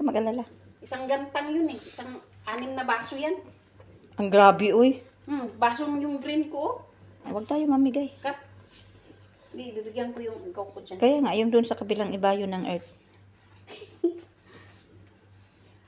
ka mag-alala. Isang gantang yun eh. Isang 6 na baso yan. Ang grabe, uy. Basong yung green ko. Huwag tayo mamigay. Kat. Hindi, bibigyan ko yung ikaw ko dyan. Kaya nga, yung doon sa kabilang ibayo ng earth.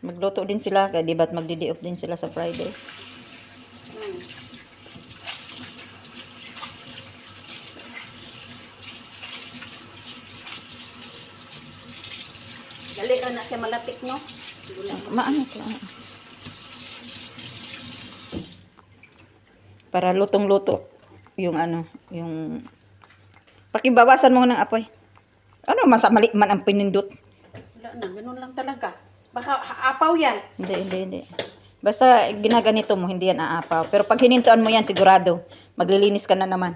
Magluto din sila, di ba't magdi-day-off din sila sa Friday? Dali ka na siya malatik, no? Maano ko. Para lutong-luto. Yung ano, yung... Pakibawasan mo ng apoy. Ano, mali man ang pinindot. Wala na, ganun lang talaga. Baka apaw yan. Hindi. Basta ginaganito mo, hindi yan aapaw. Pero pag hinintuan mo yan, sigurado, maglilinis ka na naman.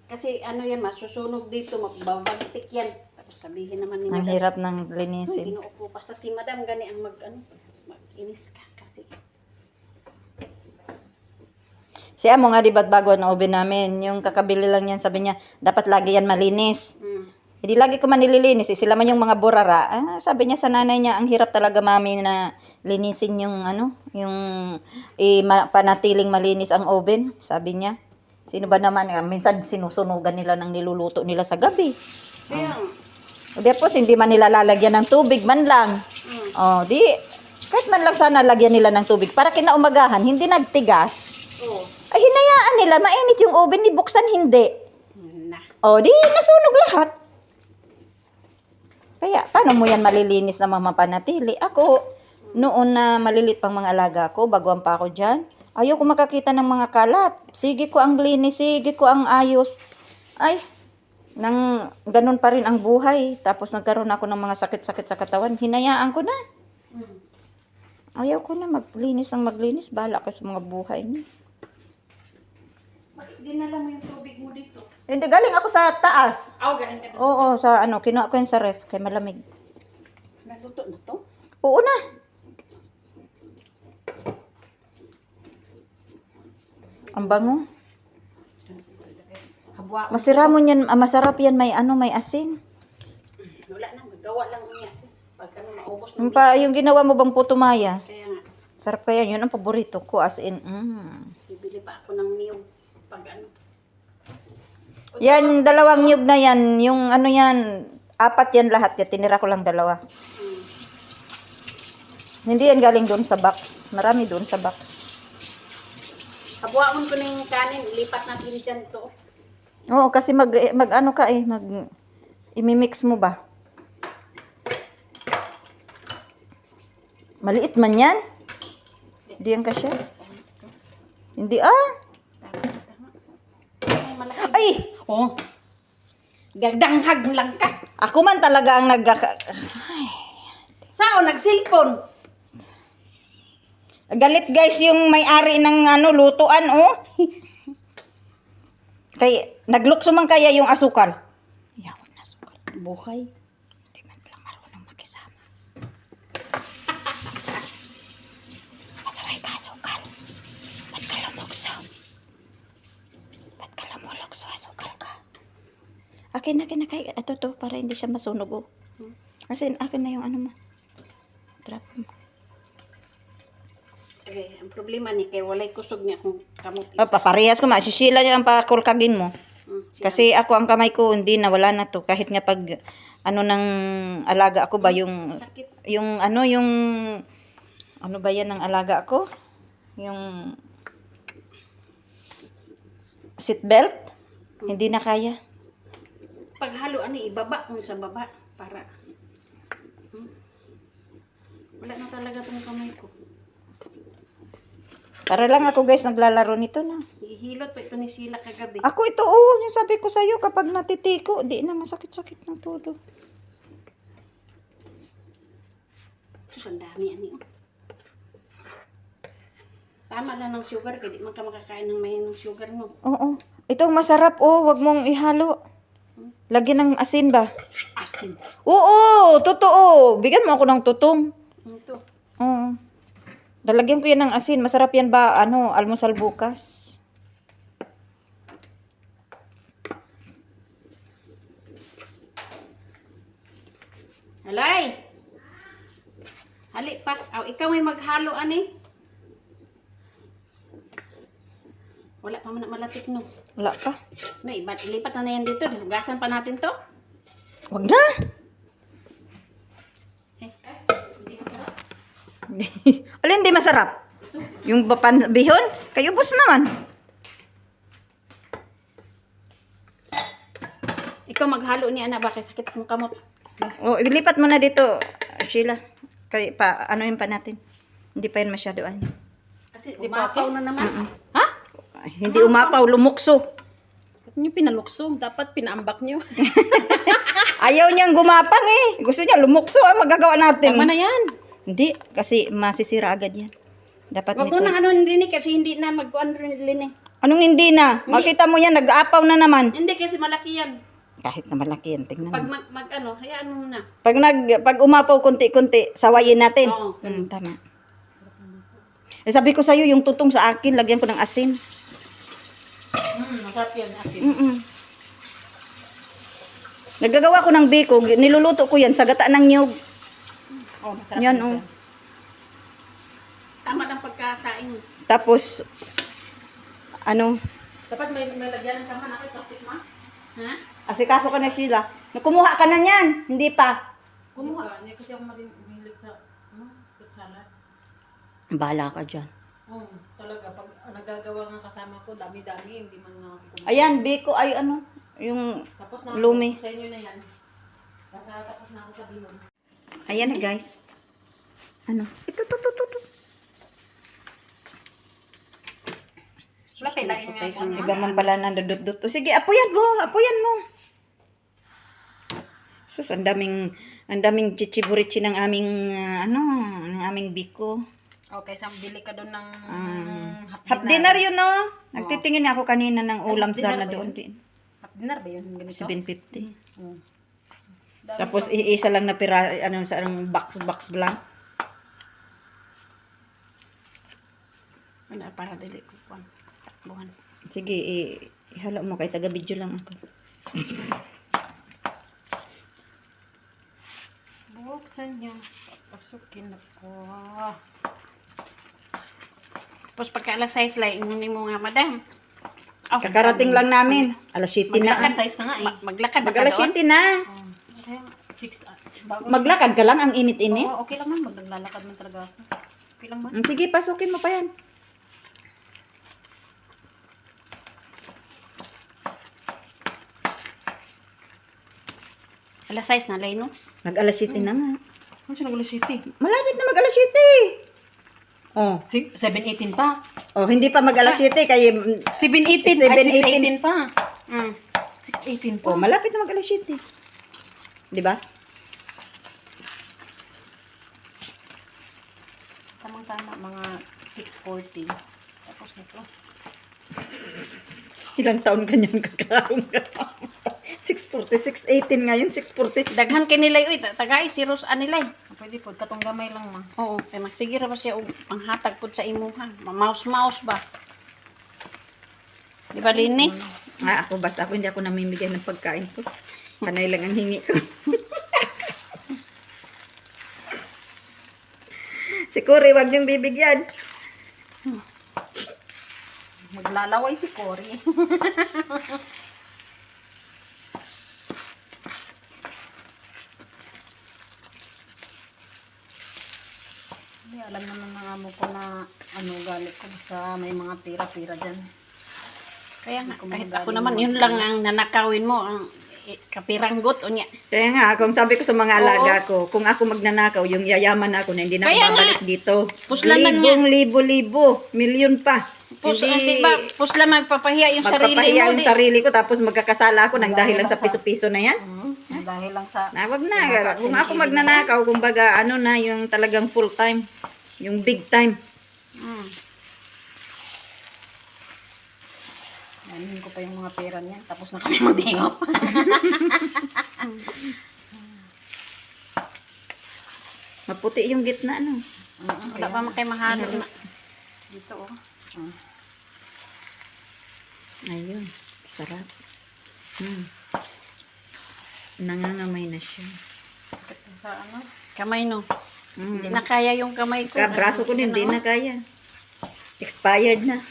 Kasi ano yan, masusunog dito, magbabagtik yan. Tapos sabihin naman ni Ang Madam. hirap ng linisin. Ginoo ko, basta si Madam gani ang mag-inis ka kasi. Si Amo nga, di ba't bago na oven namin, yung kakabili lang yan, sabi niya, dapat lagi yan malinis. Hindi lagi ko man nililinis, sila man yung mga burara. Sabi niya sa nanay niya, ang hirap talaga mami na linisin yung ano, yung panatiling malinis ang oven, sabi niya. Sino ba naman, minsan sinusunugan nila ng niluluto nila sa gabi. Kaya, Tapos hindi man nila lalagyan ng tubig man lang. Di, kahit man lang sana lagyan nila ng tubig. Para kinaumagahan, hindi nagtigas. Ay, hinayaan nila, mainit yung oven, di buksan hindi. Di, nasunog lahat. Kaya, paano mo yan malilinis na mapanatili? Ako, noon na malilit pang mga alaga ko, baguhan pa ako dyan, ayoko makakita ng mga kalat. Sige ko ang linis, sige ko ang ayos. Ay, nang ganun pa rin ang buhay. Tapos nagkaroon ako ng mga sakit-sakit sa katawan. Hinayaan ko na. Ayaw ko na maglinis ang maglinis. Bahala ka sa mga buhay niya. bakit dinala mo yung tubig mo dito? Hindi, galing ako sa taas. Galing ka doon. Oo, sa ano, kinuha ko yan sa ref, kay malamig. Naluto na to? Oo na. Ang bango. Habwa. Masiramon yan, masarap yan, may ano, may asin. Wala na, magawa lang niya. Pag ano, maubos Yung, yung ginawa mo bang puto maya? Kaya nga, Sarap kaya, yun ang paborito ko, as in, bibili pa ako ng niyog. Pag ano. Yan, dalawang nyug na yan, yung ano yan, 4 yan lahat, kaya tinira ko lang 2. Hindi yan galing doon sa box, marami doon sa box. Habuamon ko na yung kanin, ilipat natin dyan to. Oo, kasi mag ano ka imimix mo ba? Maliit man yan? Hindi yan kasya? Hindi Ay, malaki. Ay! Gagdanghag lang ka. Ako man talaga ang Sao, nag-cellphone? Galit guys yung may-ari ng ano, lutuan, Kay, naglukso man kaya yung asukal. Yaw na asukal. Buhay. Hindi man lang marunong makisama. Masaway ka asukal. Ba't ka lumukso? Ba't ka lumulukso asukal ka? Akin na kay, ito to, para hindi siya masunog, Kasi akin na yung ano mo. Trap mo. Okay, ang problema ni kay walay kusog niya kung kamot isa. Paparehas ko, masisila niya ang pakulkagin mo. Kasi ako ang kamay ko, hindi na, wala na to. Kahit nga pag, ano ng alaga ako ba, yung, Sakit. yung, ano ba yan ng alaga ako? Yung, seatbelt? Hindi na kaya. Paghalo, ibaba mo sa baba para. Wala na talaga itong kamay ko. Para lang ako guys, naglalaro nito na. Ihilot pa ito ni Sheila kagabi. Ako ito, yung sabi ko sa'yo, kapag natitiko, di na masakit-sakit ng todo. Sus, ang dami ani. Tama lang ng sugar, kaya di man ka makakain ng may ng sugar, no? Oo. Ito masarap, wag mong ihalo. Lagyan ng asin ba? Asin. Oo, totoo. Bigyan mo ako ng tutong. Ito. Oo. Lalagyan ko yan ng asin. Masarap yan ba, almusal bukas? Alay! Hali pa. Aw, ikaw may maghalo, ani. Wala pa man na malatik, no. Wala pa. No, ilipat na yan dito. Hugasan pa natin to. Wag na. Alin di masarap? Yung bihon? Kayo ubos naman. Ikaw maghalo ni Ana, bakit sakit ang kamot? O, ilipat mo na dito, Sheila. Kaya pa, ano yun pa natin? Hindi pa yan masyado. Ano. Kasi Di ba, umapaw okay? na naman. Ha? Ay, hindi umapaw, lumukso. Ba't niyo pinalukso? Dapat pinaambak niyo. Ayaw niyang gumapang eh. Gusto niya lumukso. Magagawa natin. Tama na yan. Hindi, kasi masisira agad yan. Dapat Huwag nito. mo nang ano nilinig kasi hindi na mag-ano nilinig. Anong hindi na? Makita mo yan, nag-aapaw na naman. Hindi kasi malaki yan. Kahit na malaki yan, tingnan Pag mo. ano, hayaan mo na. Pag umapaw konti-konti, sawayin natin. Oo. Tama. Eh, sabi ko sa'yo, yung tutong sa akin, lagyan ko ng asin. Masarap yan, akin. Nagagawa ko ng biko, niluluto ko yan sa gata ng niyog. Oh, masarap Yan, yan. oh. Tama lang pagkasaing. Tapos, ano, Dapat may lagyan ng tama na plastic ma. Ha? asikaso ka na, Sheila. Kumuha ka na niyan, hindi pa. Kumuha. Hindi kasi ako mahilig sa salad. Bahala ka dyan. Oo, talaga. Pag nagagawa ng kasama ko, dami-dami, hindi man na ako. Ayan, biko ay ano, yung Tapos na lumi. Sa inyo na yan. Basta tapos na ako sa bilon. Ayan na, guys. Ano? Ito. Wala, kailain nga ako. Iba man pala nandudot-dot. Sige, apuyan mo. Sus, ang daming chichiburichi ng aming, ng aming biko. Okay, so bili ka doon ng Half dinner yun, no? Nagtitingin ako kanina ng ulam dinner na ba doon yun? din. Half dinner ba yun? Ganito? 750. Mm. Tapos iisa lang na pira, sa box blank. Ano, para dili ko buwan. Sige, ihalo mo kay taga-video lang ako. Buksan niya. Papasukin ako. Tapos pagka alas 6 lang, inunin mo nga, madam. Oh, Kakarating lang namin. Alas 7 na. Maglakad, 6 na nga eh. Maglakad Mag alas 7 na. Kaya 6, bago Maglakad ka lang, ang init-init. Oo, okay lang man. Maglalakad man talaga ako. Okay lang man. Sige, pasukin mo pa yan. Alas 6 na lay, no? Mag alas 7 na nga. Ano siya nag-alas 7? Malapit na mag alas 7. Oh. 7:18 pa. Oh, hindi pa mag alas 7 kaya 7:18. 7:18 pa. 6:18 pa. oh, malapit na mag alas 7. 'Di ba? Tamang-tama, mga 6:40. Tapos nito. Ilang taon ka niyan kakaroon ka? 640, 618 ngayon, 640. Daghan kay nilay, uy, tagay, si Rose anilay. Pwede po, katong gamay lang ma. Oo, kay magsigira ba siya, panghatag po sa imuha. Mouse ba? Di ba, Lini? Ako, basta ako, hindi ako namimigay ng pagkain ko. Panay lang ang hingi ko. Si Cory, wag niyong bibigyan. Maglalaway si Cory. Alam naman ng amo ko na galit ko sa may mga pira-pira dyan. Kaya nga, kahit ako naman, yun lang ang nanakawin mo, ang kapiranggot o niya. Kaya nga, kung sabi ko sa mga alaga ko, kung ako magnanakaw, yung yayaman ako na hindi na Kaya babalik dito. Puslaman Libo, milyon pa. Diba, pusla magpapahiya yung sarili mo. Magpapahiya yung sarili ko, tapos magkakasala ako nang dahil lang sa piso-piso na yan. Dahil lang sa... Wag na. Kung ako magnanakaw, kumbaga, na, yung talagang full time. Yung big time. Nanin ko pa yung mga pera niya. Tapos na kami mag-hingap. Maputi yung gitna, no? Wala pa man kayo mahalo na. Dito, oh. Ayun. Sarap. Nangangamay na siya. Sa ano? Kamay no. Mm. Hindi na kaya yung kamay ko. Braso ko din, hindi na kaya. Expired na.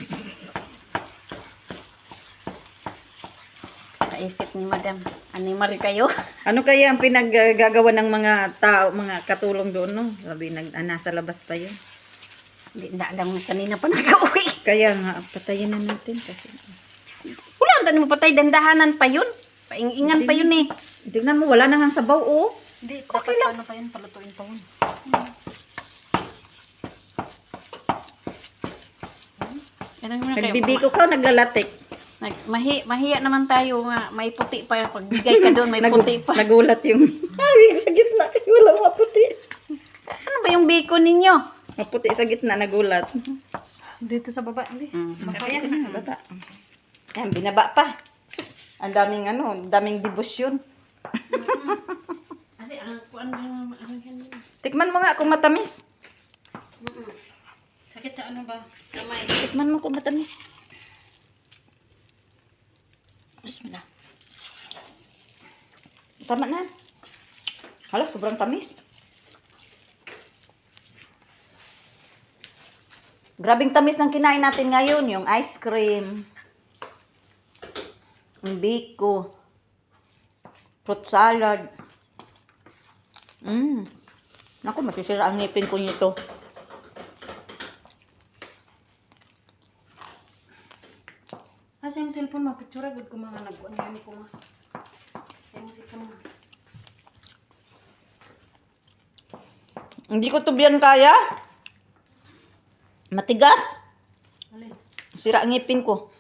Naisip ni madam, animal kayo. Ano kaya ang pinaggagawa ng mga tao, mga katulong doon, no? Sabi, nasa labas pa yun. Hindi na alam nga kanina pa nag-uwi. Kaya nga, patayin na natin kasi. Wala, ang mo patay, dandahanan pa yun. Paingingan pa yun eh. Tignan mo, wala na nga sabaw, oh. Hindi, dapat paano pa yun, palutuin pa yun. Yan ang muna kayo. Nagbibiko ka, naglalatik. Mahiya naman tayo nga, may puti pa. Pagbigay ka doon, may puti pa. Nagulat yung, sa gitna, kasi wala maputi. Ano ba yung biko ninyo? Maputi sa gitna, nagulat. Dito sa baba, hindi. Ayan na, baba. Ayan, binaba pa. Sus, ang daming daming debosyon. Kasi ang kuan yung yan. Tikman mo nga kung matamis. Sakit sa ano ba? Kamay. Tikman mo kung matamis. Bismillah. Tama na. Hala, sobrang tamis. Grabing tamis ng kinain natin ngayon. Yung ice cream. Yung biko. Fruit salad. Naku, masisira ang ngipin ko nito. Sa yung cellphone mo, picture agad ko mga nag-uan yan ko ma. Sa yung cellphone mo. Hindi ko to biyan kaya. Matigas. Alin? Sira ang ngipin ko.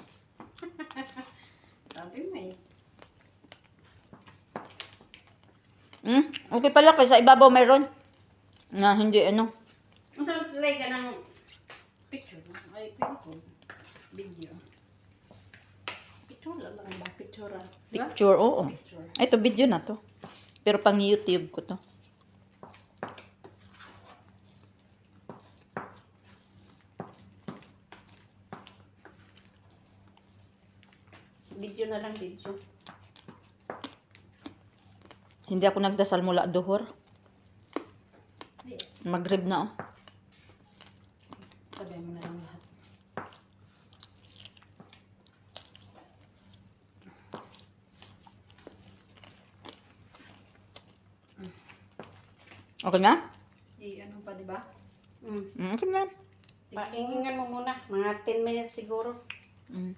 Sabi mo eh. Okay pala kasi sa ibabaw mayroon. Na hindi ano. Ang sarap talay ka ng picture. Ay, video. Picture lang ba? Picture. Picture, oo. Ito video na to. Pero pang YouTube ko to. Video na lang, video. Hindi ako nagdasal mula duhur. Magrib na, oh. Sabi mo na lang lahat. Okay na? Ano pa, di ba? Okay na. Paingan mo muna. Mga 10 minutes siguro. Mm.